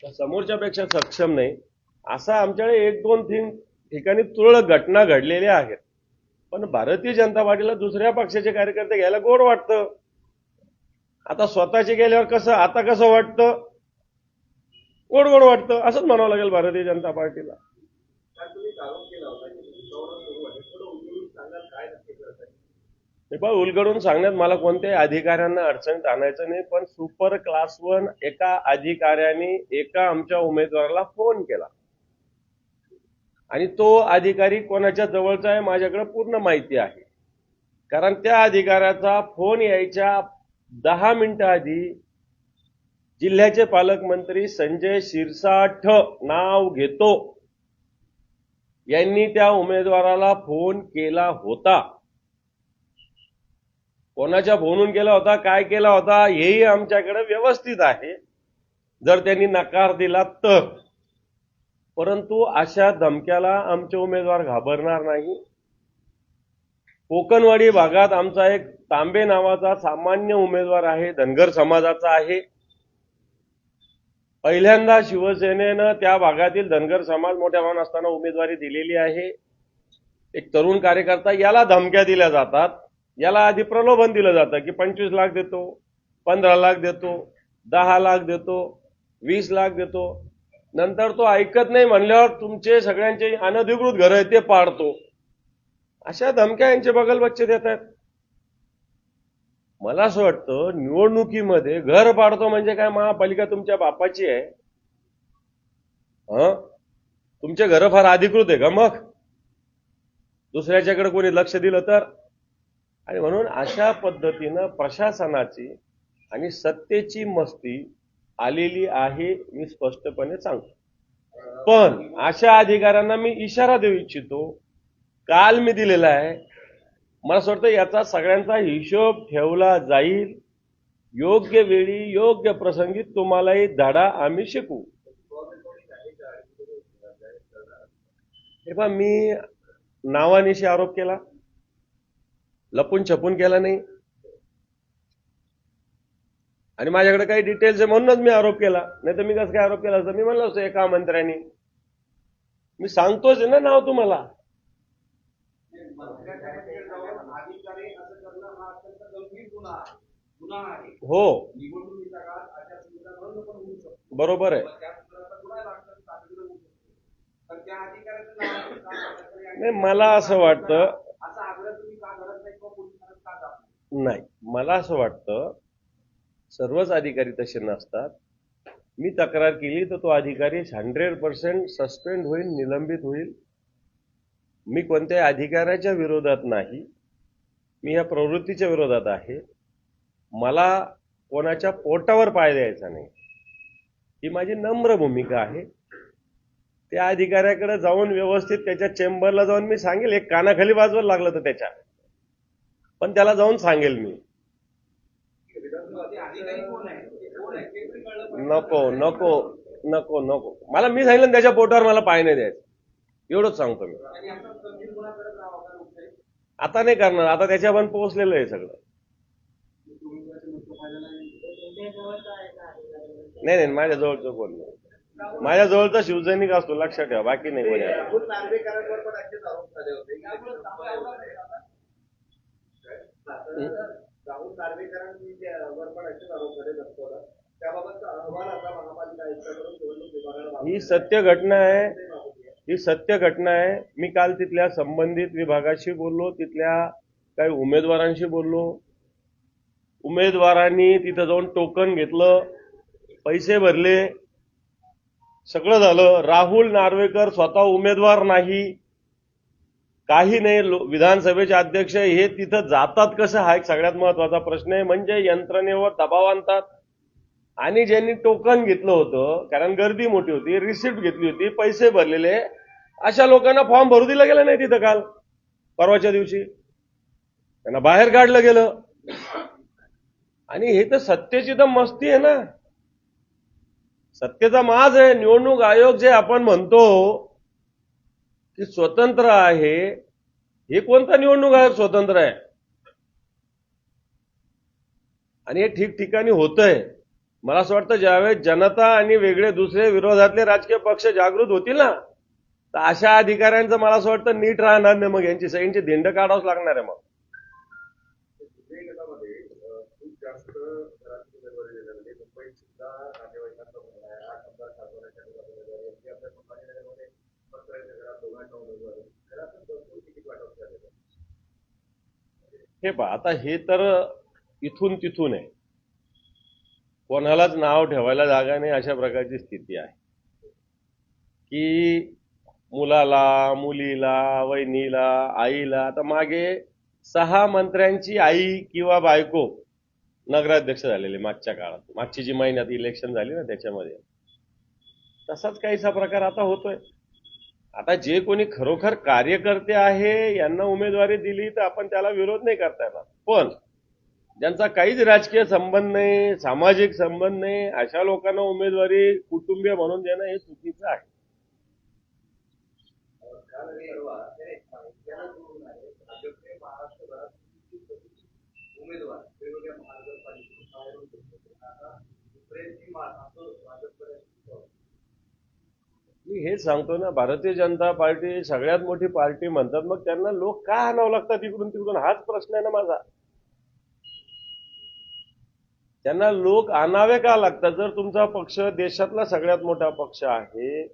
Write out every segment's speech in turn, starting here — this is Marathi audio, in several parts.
समोरच्यापेक्षा सक्षम नाही असा आमच्याकडे एक दोन ठिकाणी तुरळक घटना घडलेल्या आहेत. पण भारतीय जनता पार्टीला दुसऱ्या पक्षाचे कार्यकर्ते घ्यायला गोड वाटतं. आता स्वतःचे गेल्यावर कसं वाटतं, गोड गोड वाटतं असंच म्हणावं लागेल भारतीय जनता पार्टीला. उलगडून सांगण्यात मला कोणत्याही अधिकाऱ्यांना अडचणीत आणायचं नाही, पण सुपर क्लास 1 एका अधिकाऱ्याने एका आमच्या उमेदवाराला फोन केला आणि तो अधिकारी कोणाच्या जवळचा आहे माझ्याकडे पूर्ण माहिती आहे. कारण त्या अधिकाऱ्याचा फोन यायच्या 10 मिनिटं आधी जिल्ह्याचे पालकमंत्री संजय शिरसाठ नाव घेतो यांनी त्या उमेदवाराला फोन केला होता. कोणाच्या फोनून केला होता, काय केला होता हेही आमच्याकडे व्यवस्थित आहे जर त्यांनी नकार दिला तर. परंतु अशा धमक्याला आमचे उमेदवार घाबरणार नाही. कोकणवाडी भागात आमचा एक तांबे नावाचा सामान्य उमेदवार आहे, धनगर समाजाचा आहे. पहिल्यांदा शिवसेनेनं त्या भागातील धनगर समाज मोठ्या प्रमाणात असताना उमेदवारी दिलेली आहे. एक तरुण कार्यकर्ता, याला धमक्या दिल्या जातात, याला आधी प्रलोभन दिलं जातं की 25 लाख देतो, 15 लाख देतो, 10 लाख देतो, 20 लाख देतो. नंतर तो ऐकत नाही म्हणल्यावर तुमचे सगळ्यांचे अनधिकृत घर आहे ते पाडतो. अशा धमक्या यांचे बगल बच्चे देत आहेत. मला असं वाटतं निवडणुकीमध्ये घर पाडतो म्हणजे काय, महापालिका तुमच्या बापाची आहे? तुमचे घर फार अधिकृत आहे का मग? दुसऱ्याच्याकडे कोणी लक्ष दिलं तर? आणि म्हणून अशा पद्धतीनं प्रशासनाची आणि सत्तेची मस्ती आलेली आहे, मी स्पष्टपणे सांगतो. पण अशा अधिकाऱ्यांना मी इशारा देऊ इच्छितो, काल मी दिलेला आहे. मला असं वाटतं याचा सगळ्यांचा हिशोब ठेवला जाईल. योग्य वेळी योग्य प्रसंगी तुम्हालाही धडा आम्ही शिकवू. हे पहा, मी नावानिशी आरोप केला, लपून छपून केला नाही. आणि माझ्याकडे काही डिटेल्स आहे म्हणूनच मी आरोप केला, नाही तर मी कसं काय आरोप केला असतं? मी म्हणलं असतं एका मंत्र्यांनी, मी सांगतोच ना नाव तुम्हाला. हो, बरोबर आहे. नाही, मला असं वाटतं, नाही, मला असं वाटतं सर्वच अधिकारी तसे नसतात. मी तक्रार केली तर तो अधिकारी 100% सस्पेंड होईल, निलंबित होईल. मी कोणत्याही अधिकाऱ्याच्या विरोधात नाही, मी या प्रवृत्तीच्या विरोधात आहे. मला कोणाच्या पोटावर पाय द्यायचा नाही, ही माझी नम्र भूमिका आहे. त्या अधिकाऱ्याकडे जाऊन व्यवस्थित त्याच्या चेंबरला जाऊन मी सांगेल, एक कानाखाली वाजवायला लागलं तर त्याच्या, पण त्याला जाऊन सांगेल मी. नको नको नको नको, मला मी सांगितलं त्याच्या पोटावर मला पाय नाही द्यायचं, एवढंच सांगतो मी. आता नाही करणार, आता त्याच्यापर्यंत पोहोचलेलं आहे सगळं. नाही नाही, माझ्या जवळचं कोण नाही, माझ्या जवळचा शिवसैनिक असतो, लक्षात ठेवा, बाकी नाही कोणी. ही सत्य घटना आहे, ही सत्य घटना आहे. मी काल तिथल्या संबंधित विभागाशी बोललो, तिथल्या काही उमेदवारांशी बोललो. उमेदवारांनी तिथं जाऊन टोकन घेतलं, पैसे भरले, सगळं झालं. राहुल नार्वेकर स्वतः उमेदवार नाही, काही नाही. विधानसभेचे अध्यक्ष हे तिथं जातात कसं, हा एक सगळ्यात महत्वाचा प्रश्न आहे. म्हणजे यंत्रणेवर दबाव आणतात. आणि ज्यांनी टोकन घेतलं होतं, कारण गर्दी मोठी होती, रिसिप्ट घेतली होती, पैसे भरलेले, अशा लोकांना फॉर्म भरू दिला गेला नाही तिथं. काल परवाच्या दिवशी त्यांना बाहेर काढलं गेलं. आणि हे तर सत्तेची तर मस्ती आहे ना, सत्तेचा माज आहे. निवडणूक आयोग जे आपण म्हणतो की स्वतंत्र आहे, हे कोणता निवडणूक आयोग स्वतंत्र आहे? आणि हे ठिकठिकाणी होतंय. मला असं वाटतं ज्यावेळेस जनता आणि वेगळे दुसरे विरोधातले राजकीय पक्ष जागृत होतील ना, तर अशा अधिकाऱ्यांचं मला असं वाटतं नीट राहणार नाही, मग यांची सगळ्यांची धिंड काढावंच लागणार आहे. मग खूप जास्त घराची उमेदवारी दिल्यामध्ये मुंबईत सुद्धा नातेवाईकांचा म्हणणं आहे 8 आमदार 7 वर्षांनी आपल्या संभाजीनगरमध्ये मंत्र्यांच्या घरात दोघांना उमेदवार घरातून भरपूर तिकीट वाटप झालेलं. हे पहा, आता हे तर इथून तिथून आहे, कोणालाच नाव ठेवायला जागा नाही, अशा प्रकारची स्थिती आहे की मुलाला, मुलीला, वहिनीला, आईला, आता मागे 6 मंत्र्यांची आई किंवा बायको नगराध्यक्ष झालेले मागच्या काळात, मागची जी महिन्यात इलेक्शन झाली ना त्याच्यामध्ये, तसाच काहीसा प्रकार आता होतोय. आता जे कोणी खरोखर कार्यकर्ते आहे यांना उमेदवारी दिली तर आपण त्याला विरोध नाही करता येणार, पण ज्यांचा काहीच राजकीय संबंध नाही, सामाजिक संबंध नाही, अशा लोकांना उमेदवारी कुटुंबीय म्हणून देणं हे चुकीचं आहे. उमेदवार वेगवेगळ्या महानगरपालिकेतून मी हेच सांगतो ना, भारतीय जनता पार्टी सगळ्यात मोठी पार्टी म्हणतात, मग त्यांना लोक का आणावं लागतात इकडून तिकडून, हाच प्रश्न आहे ना माझा. त्यांना लोक आणावे का लागतात? जर तुमचा पक्ष देशातला सगळ्यात मोठा पक्ष आहे,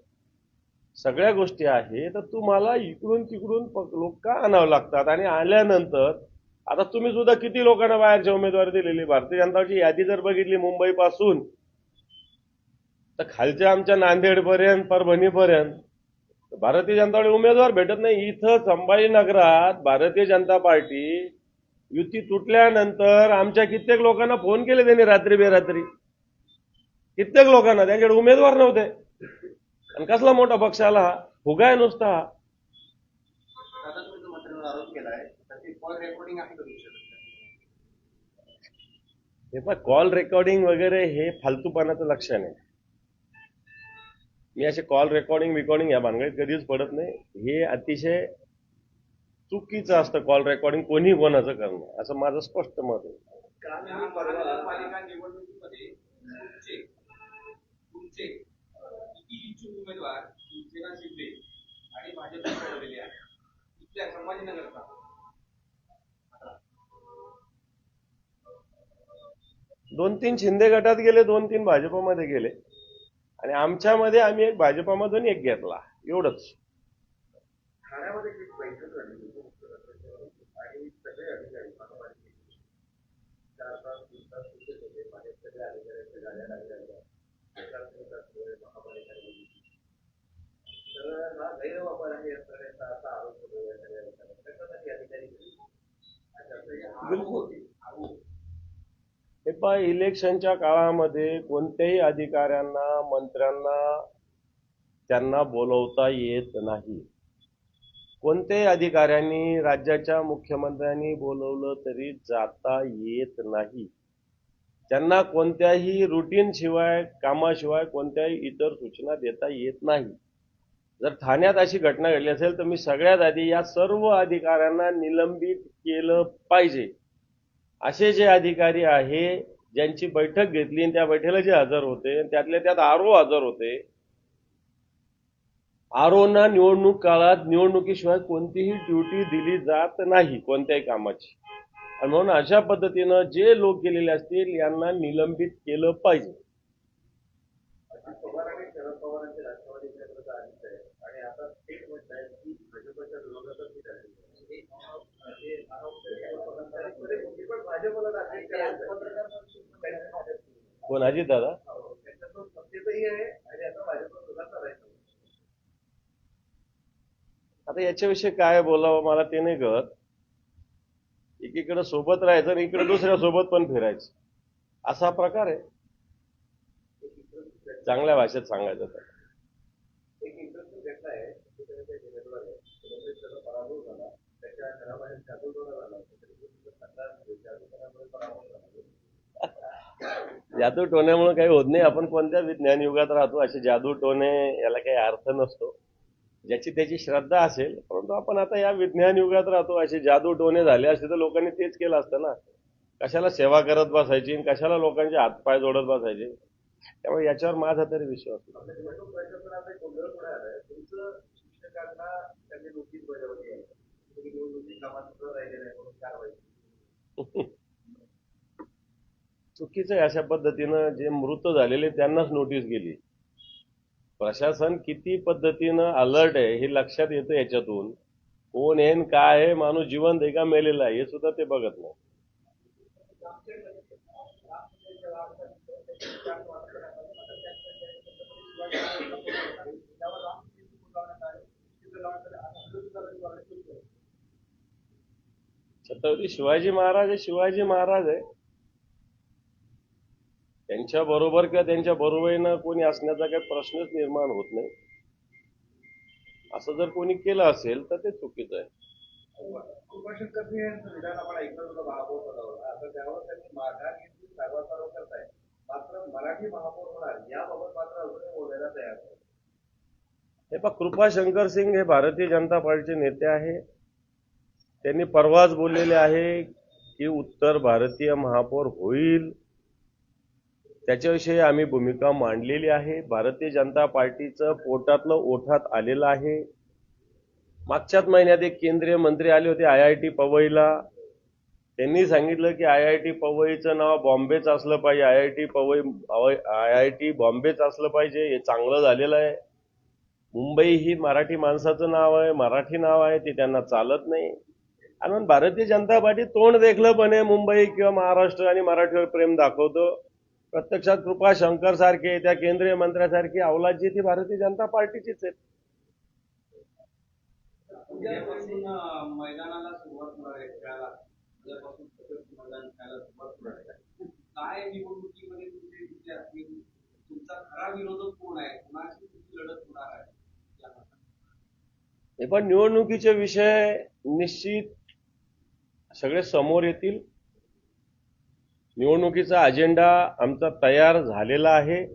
सगळ्या गोष्टी आहे, तर तुम्हाला इकडून तिकडून लोक का आणावं लागतात? आणि आल्यानंतर आता तुम्ही सुद्धा किती लोकांना बाहेरची उमेदवारी दिलेली, भारतीय जनताची यादी जर बघितली मुंबईपासून तर खालच्या आमच्या नांदेडपर्यंत, परभणीपर्यंत भारतीय जनता पार्टी उमेदवार भेटत नाही. इथं संभाजीनगरात भारतीय जनता पार्टी युती तुटल्यानंतर आमच्या कित्येक लोकांना फोन केले त्यांनी रात्री बेरात्री, कित्येक लोकांना, त्यांच्याकडे उमेदवार नव्हते. आणि कसला मोठा पक्ष आला हा, फुगा आहे नुसता हा. आता तुम्ही जो मंत्र्यांवर आरोप केलाय त्याची कॉल रेकॉर्डिंग आहे का तुमच्याकडे? हे पण कॉल रेकॉर्डिंग वगैरे हे फालतूपणाचं लक्षण आहे. मी असे कॉल रेकॉर्डिंग या भानगडीत कधीच पडत नाही. हे अतिशय चुकीचं असतं कॉल रेकॉर्डिंग कोणी कोणाचं करणं, असं माझं स्पष्ट मत आहे. महानगरपालिका निवडणुकीमध्ये तुमचे किती इच्छुक उमेदवार शिवसेना शिंदे आणि भाजप निवडलेले आहेत इथल्या संभाजीनगरचा? 2-3 शिंदे गटात गेले, 2-3 भाजपमध्ये गेले, आणि आमच्यामध्ये आम्ही एक भाजपमधून एक घेतला, एवढंच. ठाण्यामध्ये किती बैठक झाली आणि सगळे अधिकारी महापालिकेचे 4 तास 3 तास कुठे होते, माझ्या सगळ्या अधिकाऱ्यांच्या गाड्या लागल्या महापालिका तर हा गैरवापर आहे या सगळ्याचा असा आरोप होतो या सगळ्या लोकांना. कशासाठी अधिकारी बिलकुल. हे पहा, इलेक्शनच्या काळामध्ये कोणत्याही अधिकाऱ्यांना, मंत्र्यांना त्यांना बोलवता येत नाही. कोणत्याही अधिकाऱ्यांनी, राज्याच्या मुख्यमंत्र्यांनी बोलवलं तरी जाता येत नाही. त्यांना कोणत्याही रुटीन शिवाय, कामाशिवाय कोणत्याही इतर सूचना देता येत नाही. जर ठाण्यात अशी घटना घडली असेल तर मी सगळ्यात आधी या सर्व अधिकाऱ्यांना निलंबित केलं पाहिजे. असे जे अधिकारी आहे ज्यांची बैठक घेतली आणि त्या बैठकीला जे हजर होते, त्यातल्या त्यात आरओ हजर होते, आरओना निवडणूक काळात निवडणुकीशिवाय कोणतीही ड्युटी दिली जात नाही कोणत्याही कामाची, आणि म्हणून अशा पद्धतीनं जे लोक गेलेले असतील यांना निलंबित केलं पाहिजे. पवार आणि शरद पवारांचे राष्ट्रवादी केंद्राचा आदित्य आहे आणि आता थेट म्हणत आहेत की भाजपच्या विरोधातच ही झाली. कोण? अजित दादा. आता याच्याविषयी काय बोलावं मला ते नाही कळत. एकीकडे सोबत राहायचं आणि इकडे दुसऱ्या सोबत पण फिरायचं, असा प्रकार आहे. चांगल्या भाषेत सांगायचं तर एक इंटरेस्टिंग घटना आहे, पराभव झाला, त्याच्या घराबाहेर जादूटोणा झाला, जादू टोण्यामुळे काही होत नाही. आपण कोणत्या विज्ञान युगात राहतो, असे जादू टोणे याला काही अर्थ नसतो. ज्याची त्याची श्रद्धा असेल, परंतु आपण आता या विज्ञान युगात राहतो. असे जादू टोणे झाले असते तर लोकांनी तेच केलं असतं ना. कशाला सेवा करत बसायची आणि कशाला लोकांचे हातपाय जोडत बसायचे. त्यामुळे याच्यावर माझा तरी विश्वास नाही. आपल्या निवडणूक प्रशासनात एक गोंधळ पुढे आलाय. तुमचं शिक्षकांना त्यांनी नोटीस बजावली आहे. तुम्ही निवडणुकी कामात सुद्धा राहिले नाही म्हणून कारवाई. चुकीचं आहे. अशा पद्धतीनं जे मृत झालेले त्यांनाच नोटीस गेली. प्रशासन किती पद्धतीनं अलर्ट आहे हे लक्षात येतं याच्यातून. कोण आहे न काय आहे, माणूस जिवंत आहे का मेलेला आहे हे सुद्धा ते बघत नाही. छत्रपती शिवाजी महाराज हे शिवाजी महाराज आहे. त्यांच्या बरोबर किंवा त्यांच्या बरोबरीनं कोणी असण्याचा काही प्रश्नच निर्माण होत नाही. असं जर कोणी केलं असेल तर ते चुकीचं आहे. कृपाशंकरजी यांचं विधान आपण ऐकलं होतं महापौर पदावर. आता त्यावर त्यांनी माघार घेतली, सर्वांसर्व करताय. मात्र मराठी महापौर होणार याबाबत मात्र अजूनही बोलायला तयार नाही. हे पहा, कृपाशंकर सिंग हे भारतीय जनता पार्टीचे नेते आहे. त्यांनी परवाच बोललेले आहे की उत्तर भारतीय महापौर होईल. त्याच्याविषयी आम्ही भूमिका मांडलेली आहे. भारतीय जनता पार्टीचं पोटातलं ओठात आलेलं आहे. मागच्याच महिन्यात एक केंद्रीय मंत्री आले होते IIT पवईला. त्यांनी सांगितलं की IIT पवईचं नाव बॉम्बेच असलं पाहिजे. IIT बॉम्बेच असलं पाहिजे. हे चांगलं झालेलं आहे. मुंबई ही मराठी माणसाचं नाव आहे, मराठी नाव आहे, ते त्यांना चालत नाही. आणि म्हणून भारतीय जनता पार्टी तोंड देखलंपणे मुंबई किंवा महाराष्ट्र आणि मराठीवर प्रेम दाखवतो. प्रत्यक्षात कृपाशंकर सारखे त्या केंद्रीय मंत्र्यासारखी अवलाद जी ती भारतीय जनता पार्टीचीच आहेत. उद्यापासून मैदानाला सुरुवात होणार आहे खेळायला. उद्यापासून मैदान खेळायला सुरुवात होणार आहे. काय निवडणुकीमध्ये तुमचे विचार असतील? तुमचा खरा विरोधक कोण आहे? कोणाशी तुमची लढत होणार आहे? हे पण निवडणुकीचे विषय निश्चित सगळे समोर येतील. निवडणुकीचा अजेंडा आमचा तयार झालेला आहे.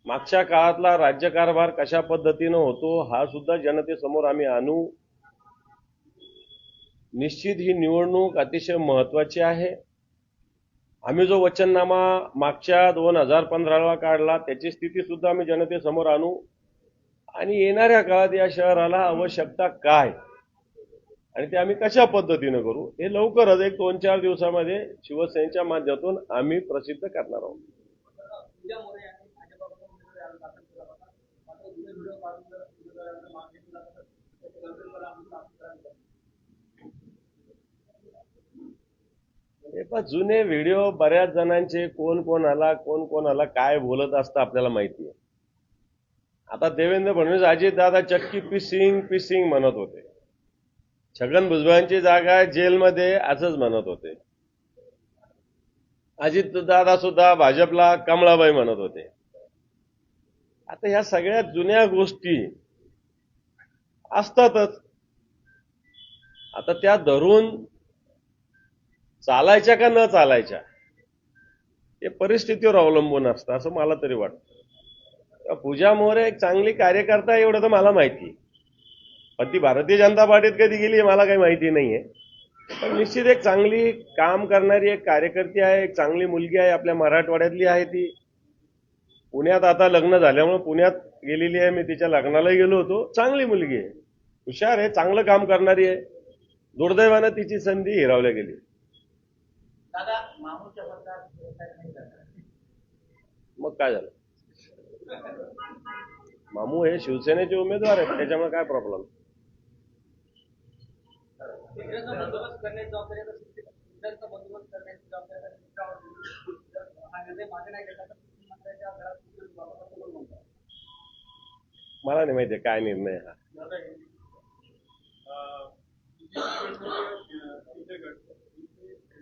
मागच्या काळातला राज्यकारभार कशा पद्धतीनं होतो हा सुद्धा जनतेसमोर आम्ही आणू. निश्चित ही निवडणूक अतिशय महत्वाची आहे. आम्ही जो वचननामा मागच्या 2015ला काढला त्याची स्थिती सुद्धा आम्ही जनतेसमोर आणू. आणि येणाऱ्या काळात या शहराला आवश्यकता काय आणि ते आम्ही कशा पद्धतीनं करू हे लवकरच एक 2-4 दिवसामध्ये शिवसेनेच्या माध्यमातून आम्ही प्रसिद्ध करणार आहोत. हे पण जुने व्हिडिओ बऱ्याच जणांचे कोण कोणाला काय बोलत असतं आपल्याला माहिती आहे. आता देवेंद्र फडणवीस अजितदादा चक्की पिसिंग म्हणत होते. छगन भुजबळांची जागा जेलमध्ये असंच म्हणत होते. अजितदादा सुद्धा भाजपला कमळाबाई म्हणत होते. आता ह्या सगळ्या जुन्या गोष्टी असतातच. आता त्या धरून चालायच्या का न चालायच्या हे परिस्थितीवर अवलंबून असतं असं मला तरी वाटतं. पूजा मोरे एक चांगली कार्यकर्ता आहे एवढं तर मला माहिती. पण ती भारतीय जनता पार्टीत कधी गेली हे मला काही माहिती नाहीये. पण निश्चित एक चांगली काम करणारी एक कार्यकर्ती आहे. एक चांगली मुलगी आहे. आपल्या मराठवाड्यातली आहे. ती पुण्यात आता लग्न झाल्यामुळे पुण्यात गेलेली आहे. मी तिच्या लग्नालाही गेलो होतो. चांगली मुलगी आहे, हुशार आहे, चांगलं काम करणारी आहे. दुर्दैवानं तिची संधी हिरावल्या गेली. मग काय झालं? मामू हे शिवसेनेचे उमेदवार आहेत, त्याच्यामुळे काय प्रॉब्लेम? बंदोबस्त करण्याची जबाबदारी बंदोबस्त करण्याची जबाबदारी हा निर्णय मागे नाही घेतला तर मुख्यमंत्र्यांच्या घरात मला नाही माहिती काय निर्णय हा.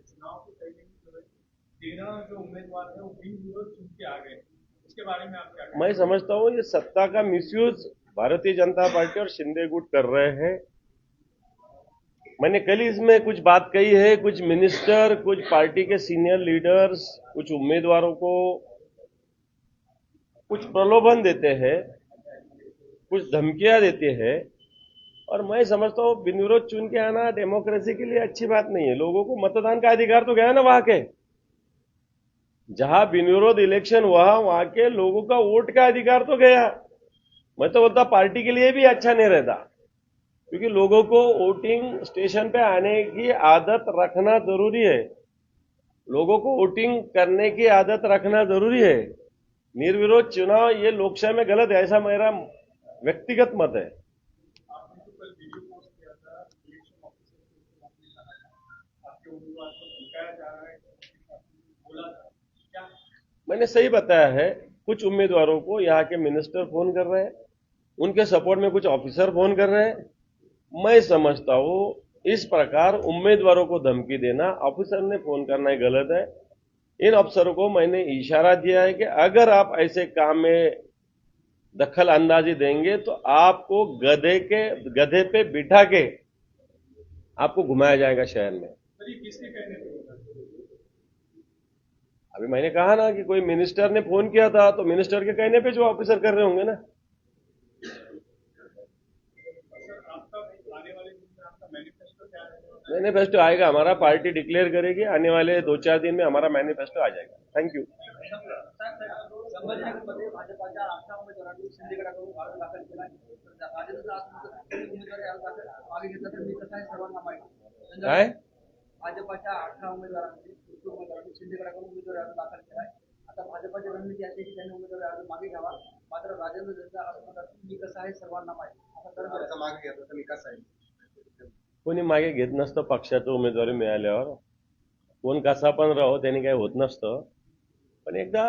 चुनाव की तैयारी 13 जो उम्मीदवार है वो बिनविरोध चुन के आ गए, इसके बारे में आप क्या? मैं समझता हूँ ये सत्ता का मिसयूज भारतीय जनता पार्टी और शिंदे गुट कर रहे हैं. मैंने कल इसमें कुछ बात कही है. कुछ मिनिस्टर, कुछ पार्टी के सीनियर लीडर्स, कुछ उम्मीदवारों को कुछ प्रलोभन देते हैं, कुछ धमकियां देते हैं. और मैं समझता हूँ बिनविरोध चुन के आना डेमोक्रेसी के लिए अच्छी बात नहीं है। लोगों को मतदान का अधिकार तो गया ना वहां के, जहां बिनविरोध इलेक्शन हुआ वहां के लोगों का वोट का अधिकार तो गया। मैं तो बोलता पार्टी के लिए भी अच्छा नहीं रहता, क्योंकि लोगों को वोटिंग स्टेशन पे आने की आदत रखना जरूरी है। लोगों को वोटिंग करने की आदत रखना जरूरी है। निर्विरोध चुनाव ये लोकशाही में गलत है, ऐसा मेरा व्यक्तिगत मत है। आपने तो कल वीडियो पोस्ट किया था इलेक्शन ऑफिसर को, आपने कहा था आपके उम्मीदवार को धमकाया जा रहा है, बोला था क्या? मैंने सही बताया है। कुछ उम्मीदवारों को यहाँ के मिनिस्टर फोन कर रहे हैं, उनके सपोर्ट में कुछ ऑफिसर फोन कर रहे हैं। मैं समझता हूं इस प्रकार उम्मीदवारों को धमकी देना, ऑफिसर ने फोन करना ही गलत है। इन अफसरों को मैंने इशारा दिया है कि अगर आप ऐसे काम में दखल अंदाजी देंगे तो आपको गधे पे बिठा के आपको घुमाया जाएगा शहर में। सर ये किसके कहने पे होता है? अभी मैंने कहा ना कि कोई मिनिस्टर ने फोन किया था, तो मिनिस्टर के कहने पे जो ऑफिसर कर रहे होंगे ना। सर आपका आने वाले दिन में आपका मैनिफेस्टो क्या है? मैनिफेस्टो आएगा, हमारा पार्टी डिक्लेयर करेगी, आने वाले 2-4 दिन में हमारा मैनिफेस्टो आ जाएगा। Thank you. संभाजीनगरमध्ये भाजपाच्या 18 उमेदवारांनी शिंदेगडाकडून अर्ज दाखल केला आहे. राजेंद्र आजमध्ये उमेदवारी अर्ज दाखल मागे घेतला तर मी कसं आहे सर्वांना माहिती. काय भाजपाच्या 18 उमेदवारांनी शिंदेगडाकडून उमेदवारी अर्ज दाखल केला आहे. आता भाजपाची रणनीती अशी आहे की त्यांनी उमेदवारी अर्ज मागे घ्यावा. मात्र राजेंद्र त्यांचा अर्ज म्हणतात मी कसं आहे सर्वांना माहिती. आता तर मागे घेतला तर मी कसं आहे. कोणी मागे घेत नसतं पक्षाचं उमेदवारी मिळाल्यावर. कोण कसा पण राहो त्यांनी काही होत नसतं. पण एकदा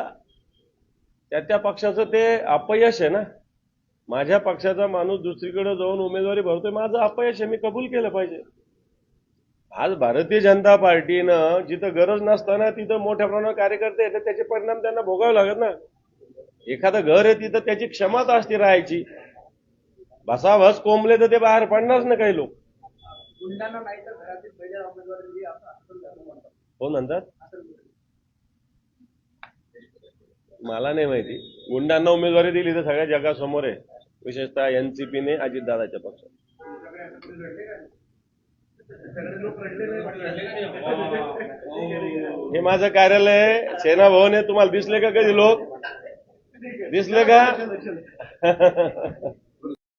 त्या पक्षाचं ते अपयश आहे ना. माझ्या पक्षाचा माणूस दुसरीकडे जाऊन उमेदवारी भरतोय, माझं अपयश आहे, मी कबूल केलं पाहिजे. आज भारतीय जनता पार्टीनं जिथं गरज नसताना तिथं मोठ्या प्रमाणावर कार्यकर्ते येतात, त्याचे परिणाम त्यांना भोगावे लागत ना. एखादं घर आहे तिथं त्याची क्षमता असते राहायची. भसाभस कोंबले तर ते बाहेर पडणारच ना काही लोक. गुंडांना नाही तर घरातील पहिल्या उमेदवारी दिली असं म्हणतात. हो म्हणतात, मला नाही माहिती. गुंडांना उमेदवारी दिली तर सगळ्या जगासमोर आहे, विशेषतः एनसीपीने अजितदादाच्या पक्षात. हे माझं कार्यालय आहे, सेना भवन आहे. तुम्हाला दिसले का कधी लोक? दिसले का?